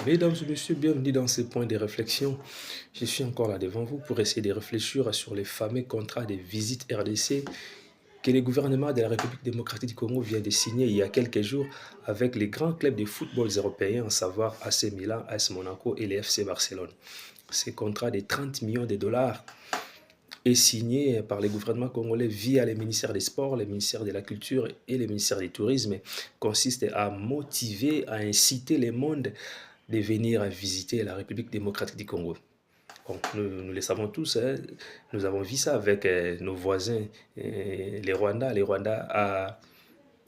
Mesdames et messieurs, bienvenue dans ce point de réflexion. Je suis encore là devant vous pour essayer de réfléchir sur les fameux contrats de visite RDC que le gouvernement de la République démocratique du Congo vient de signer il y a quelques jours avec les grands clubs de football européens, à savoir AC Milan, AS Monaco et le FC Barcelone. Ce contrat de 30 millions de dollars est signé par le gouvernement congolais via les ministères des Sports, le ministère de la Culture et le ministère du Tourisme, consiste à motiver, à inciter le monde de venir visiter la République démocratique du Congo. Bon, nous le savons tous, hein, nous avons vu ça avec nos voisins, les Rwandais. Les Rwandais a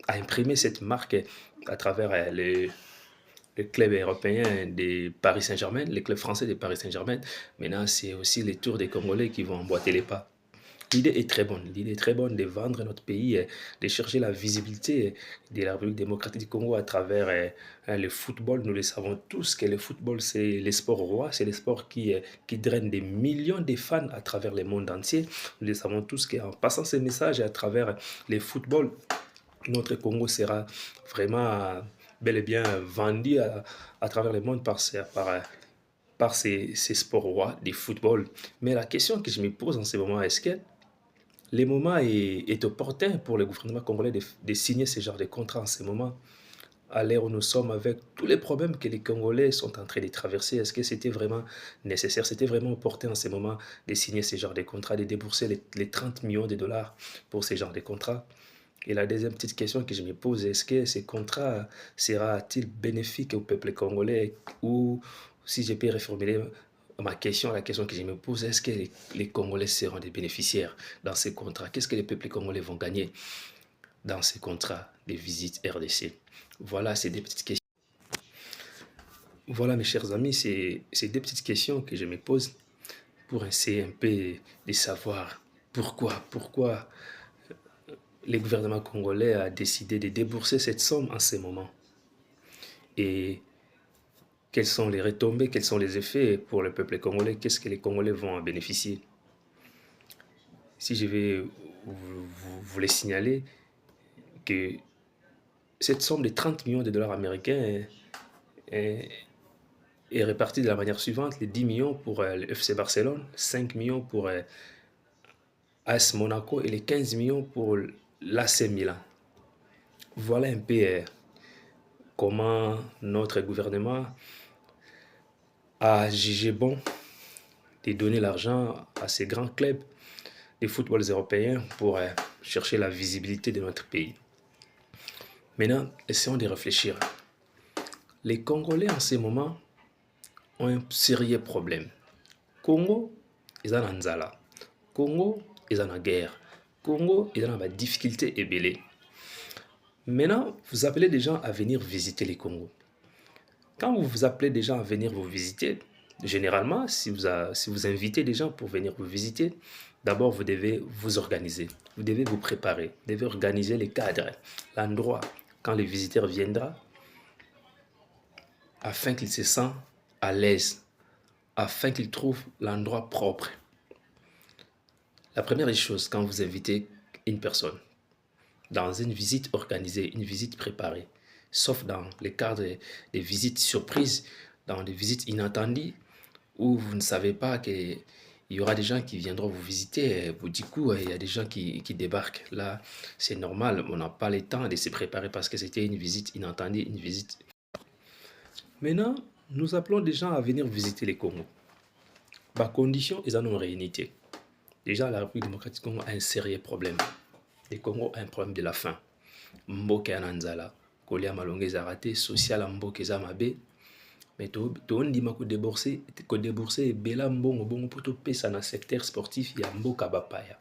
imprimé cette marque à travers le club européen de Paris Saint-Germain, le club français de Paris Saint-Germain. Maintenant, c'est aussi les tours des Congolais qui vont emboîter les pas. L'idée est très bonne. L'idée est très bonne de vendre notre pays, de chercher la visibilité de la République démocratique du Congo à travers le football. Nous le savons tous que le football, c'est le sport roi, c'est le sport qui draine des millions de fans à travers le monde entier. Nous le savons tous qu'en passant ces messages à travers le football, notre Congo sera vraiment bel et bien vendu à travers le monde par ces sports rois du football. Mais la question que je me pose en ce moment, est-ce que le moment est opportun pour le gouvernement congolais de signer ce genre de contrat en ce moment, à l'ère où nous sommes, avec tous les problèmes que les Congolais sont en train de traverser? Est-ce que c'était vraiment nécessaire, c'était vraiment opportun en ce moment de signer ce genre de contrat, de débourser les 30 millions de dollars pour ce genre de contrat? Et la deuxième petite question que je me pose, est-ce que ce contrat sera-t-il bénéfique au peuple congolais? Ou, si je peux reformuler ma question, la question que je me pose, est-ce que les Congolais seront des bénéficiaires dans ces contrats? Qu'est-ce que les peuples congolais vont gagner dans ces contrats de visite RDC? Voilà, c'est des petites questions. Voilà, mes chers amis, c'est des petites questions que je me pose pour essayer un peu de savoir pourquoi le gouvernement congolais a décidé de débourser cette somme en ce moment. Et quelles sont les retombées, quels sont les effets pour le peuple congolais, qu'est-ce que les Congolais vont en bénéficier. Si je vais vous les signaler que cette somme de 30 millions de dollars américains est, est répartie de la manière suivante: les 10 millions pour le FC Barcelone, 5 millions pour AS Monaco et les 15 millions pour l'AC Milan. Voilà un peu comment notre gouvernement a jugé bon de donner l'argent à ces grands clubs de football européens pour chercher la visibilité de notre pays. Maintenant, essayons de réfléchir. Les Congolais en ce moment ont un sérieux problème. Congo, ils ont un nzala. Congo, ils ont une guerre. Congo, ils ont des difficultés ébélées. Maintenant, vous appelez des gens à venir visiter les Congos. Quand vous appelez des gens à venir vous visiter, généralement, si vous invitez des gens pour venir vous visiter, d'abord vous devez vous organiser, vous devez vous préparer, vous devez organiser les cadres, l'endroit, quand le visiteur viendra, afin qu'il se sente à l'aise, afin qu'il trouve l'endroit propre. La première des choses, quand vous invitez une personne dans une visite organisée, une visite préparée, sauf dans le cadre des visites surprises, dans des visites inattendues, où vous ne savez pas qu'il y aura des gens qui viendront vous visiter. Du coup, il y a des gens qui débarquent. Là, c'est normal, on n'a pas le temps de se préparer parce que c'était une visite inattendue, une visite. Maintenant, nous appelons des gens à venir visiter les Congo. Par condition, ils en ont réunité. Déjà, la République démocratique du Congo a un sérieux problème. Le Congo a un problème de la faim. Mboka ya Nanzala, kolia malonga eza raté, social ya mboka eza mabe, mais tondima kodebourse ebela mbongo bongo mpo topesa na secteur sportif ya mboka bapaya.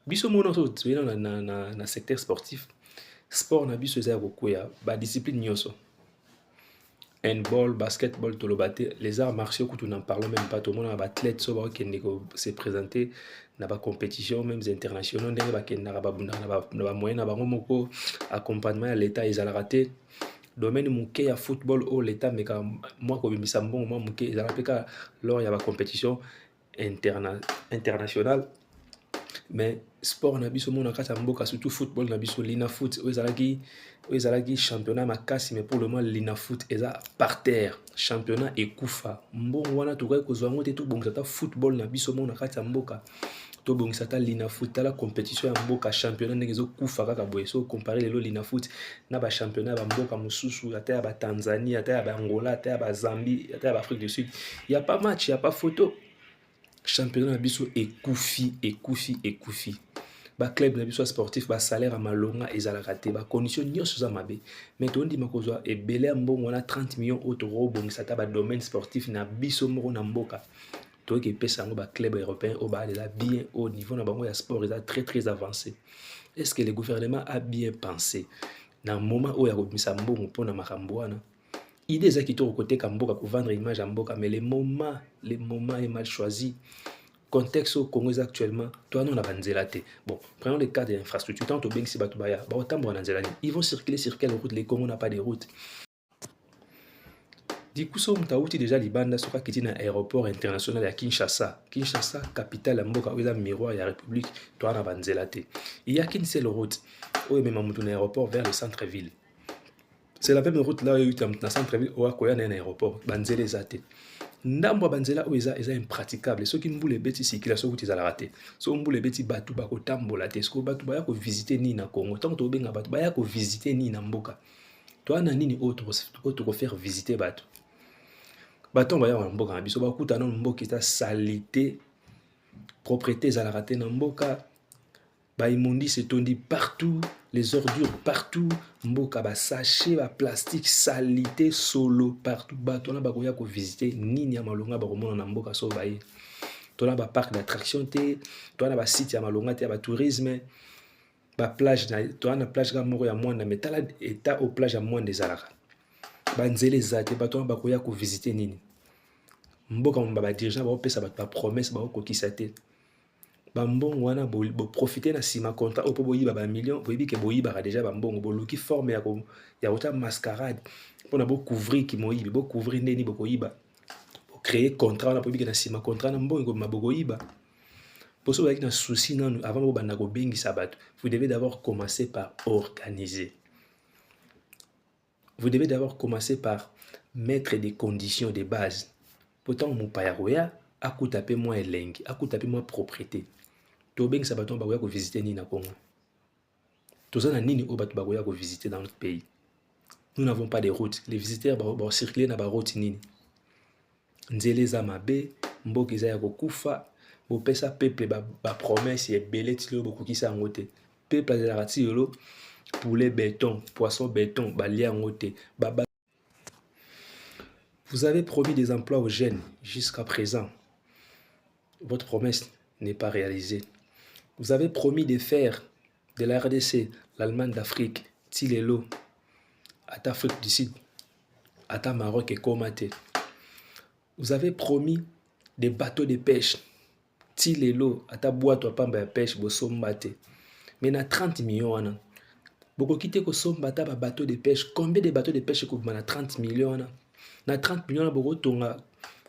Biso mona so toyena na secteur sportif, sport na biso eza ya kokwea badiscipline nyonso. Handball, basketball, tolobate, les arts martiaux, quand on n'en parle même pas, tout le monde a athlète qui se présenter dans la compétition, même internationaux, qui na moyen na bango moko accompagnement à l'état ils ont raté. Domaine muke ya football au l'état mais quand moi ko bimisa mbongo moi muke ils ont lors il y a la compétition internationale. mais sport na biso mona kati ya mboka surtout football na biso Linafoot oyo ezalaki championnat makasi, mais pour le moment Linafoot eza par terre, championnat ekufa. Mbongo wana tokoki kozwa yango te tobongisa ata football na biso mona kati ya mboka, tobongisa ata Linafoot tala compétition ya mboka championnat ndenge ezokufa kaka boye. So compare lelo Linafoot na ba championnat ya mboka mosusu, ata ya ba Tanzanie, ata ya ba Angola, ata ya ba Zambie, ata ya ba Afrique du Sud, il y a pas match, il y a pas photo. Championnat na biso ekufi. Ba club na biso sportif ba salaire à malonga ezalaka te, ba condition nyonso za mabe, mais tondima kozwa ebele ya mbongo na 30 millions euro bongisa ta ba domaine sportif na biso moko na mboka. Toki pesa yango ba club européen au bas là bien au niveau na bango ya sport eza très avancé. Est-ce que le gouvernement a bien pensé na moment où ya kobimisa mbongo pona makambo wana? Idée za kitoko côté kamboka pour vendre image à mboka, mais le moment est mal choisi. Contexte au Congo actuellement, toi non la banzela te. Bon, prenons le cas des infrastructures. Tant au Beng si batubaya, ba otambo na nzela. Ils vont circuler sur quelle route? Les Congo n'a pas de route. Du coup, on a outil déjà Libanda sur qui est un aéroport international à Kinshasa. Kinshasa, capitale à Mboka, où il y a miroir et la République, toi na banzela te. Il y a qu'une seule route. Où il y a même un aéroport vers le centre-ville. C'est la même route là où il y a un centre-ville où il y a un aéroport. Banzela zate. Ndambo banzela où eza impraticable. Ceux qui mboule beti circulation où ils ont raté. Ceux qui mboule beti batu bako tambola te. Ceux batu baya ko visiter ni na Congo. Tant que tu benga batu baya ko visiter ni na mboka. Toi na nini autre ko faire visiter batu. Batu baya na mboka na biso ba kuta na mboka ita salité, propriété za la raté na mboka. Ba immondice tondi partout, les ordures partout, mboka ba sachet, ba plastique, salité solo partout. Bato na bakoya ko visiter nini ya malonga ba komona na mboka so baye. Tona ba parc d'attraction te, tona ba site ya malonga te, ba tourisme, ba plage na tona plage ka moko ya mwanda, mais tala état au plage ya mwanda ezalaka. Ba nzele zate bato na bakoya ko visiter nini. Mboka mba ba dirigeant ba opesa ba promesse ba kokisa te. Bambongo wana bo profiter na sima contrat opo boyiba ba millions boyibi ke boyiba déjà bambongo boluki forme ya kota mascarade pona bo couvrir ki moyibi bo couvrir neni bo koyiba bo créer contrat na boyibi ke na sima contrat na mbongo maboko yiba poso ba na souci nanu avant bo banda ko bengisa bato. Vous devez d'abord commencer par organiser. Vous devez d'abord commencer par mettre des conditions de base. Pourtant mon payaroya akuta pe moi elengi akuta pe moi propriété. Tobeng sa bato bakoya ko visiter ni na Congo. Tozana nini o bato bakoya ko visiter dans notre pays. Nous n'avons pas de routes. Les visiteurs ba circuler na ba route nini. Nzele za mabe, mboka za ya kokufa, bo pesa peuple ba promesse e belé tilo bokukisa ngote. Peuple za rati yolo poulet béton, poisson béton, ba lia ngote. Vous avez promis des emplois aux jeunes jusqu'à présent. Votre promesse n'est pas réalisée. Vous avez promis de faire de la RDC, l'Allemagne d'Afrique, Tilelo, à l'Afrique du Sud, à Maroc et Komate. Vous avez promis des bateaux de pêche, Tilelo, à boîte à pamba de pêche, Bosombate. Mais il y a 30 millions. Beaucoup quitter Kosombata, bateau de pêche. Combien de bateaux de pêche que vous avez 30 millions? Na 30 millions, beaucoup tonga.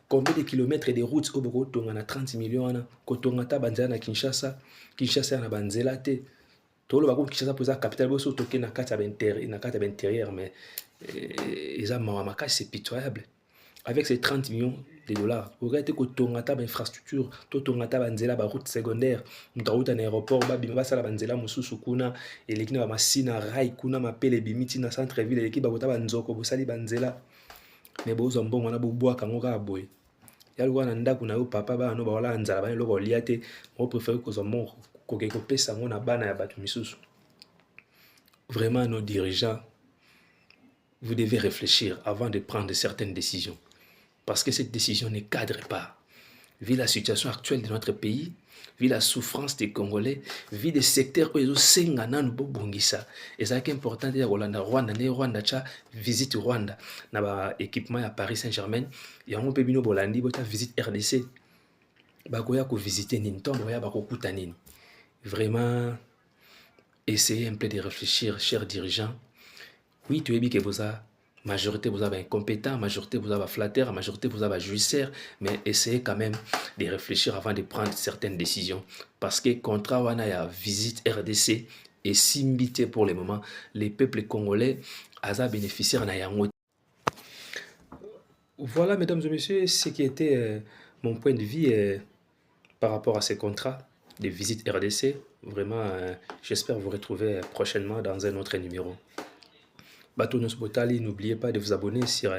Combien de kilomètres de routes au Boko tonga na 30 millions kotonga ta banzela na Kinshasa na banzela te tolo bako Kinshasa poza capitale boso toke na kata intérieur mais eza mawamaka c'est pitoyable. Avec ces 30 millions de dollars vous regardez kotonga ta infrastructure to tonga ta banzela ba route secondaire mutaruta na aéroport ba bima basala banzela mususu kuna elekina ba masina rai kuna mapele bimiti na centre ville ekiba bota banzoko bosali banzela mais bozo mbongo na boboa kango ka boye. Yalwa na ndaku na yo papa ba no ba wala nzala ba loko liate mo préfère ko zomo ko ke ko pesa ngona bana ya batu misusu. Vraiment nos dirigeants, vous devez réfléchir avant de prendre certaines décisions parce que cette décision ne cadre pas. Vu la situation actuelle de notre pays, vu la souffrance des Congolais, vu des secteurs où ils ont sengana no bongisa, et ça qui est important de Rwanda cha visite Rwanda na ba équipement à Paris Saint-Germain, et on peut bino bolandi bota visite RDC. Ba koya ko visiter nini tombo ya ba ko kuta nini. Vraiment essayez un peu de réfléchir chers dirigeants. Oui, tu es bien que vous a majorité vous avez incompétent, majorité vous avez flatteur, majorité vous avez jouisseur, mais essayez quand même de réfléchir avant de prendre certaines décisions. Parce que contrat wana ya visite RDC et simbité pour le moment, les peuples congolais aza bénéficiaire na yango. Voilà, mesdames et messieurs, ce qui était mon point de vue par rapport à ces contrats de visite RDC. Vraiment, j'espère vous retrouver prochainement dans un autre numéro. Batonus Botali, n'oubliez pas de vous abonner sur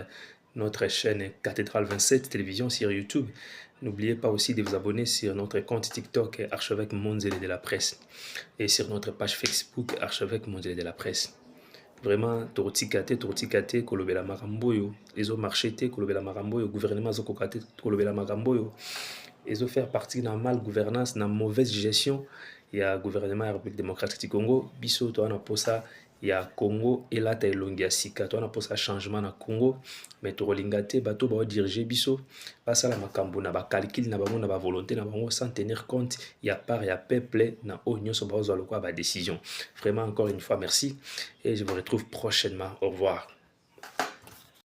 notre chaîne Cathédrale 27 Télévision sur YouTube. N'oubliez pas aussi de vous abonner sur notre compte TikTok Archevêque Monzele de la Presse et sur notre page Facebook Archevêque Monzele de la Presse. Vraiment, tortikate, kolobela maramboyo, ils ont marché, kolobela maramboyo, gouvernement zokokate, kolobela maramboyo, ils ont fait partie de la mal-gouvernance, de la mauvaise gestion, il y a gouvernement de la République démocratique du Congo, biso, toi, on a pour ça, il y a Congo, et là, tu as Longia Sika, toi, on a pour ça changement dans Congo, mais tu as bateau, ba diriger biso, pas ça la makambo, na ba calcul, na ba mon, na ba volonté, na ba mon, sans tenir compte, il y a part, il y a peuple, na oignon, so ba décision. Vraiment, encore une fois, merci, et je vous retrouve prochainement. Au revoir.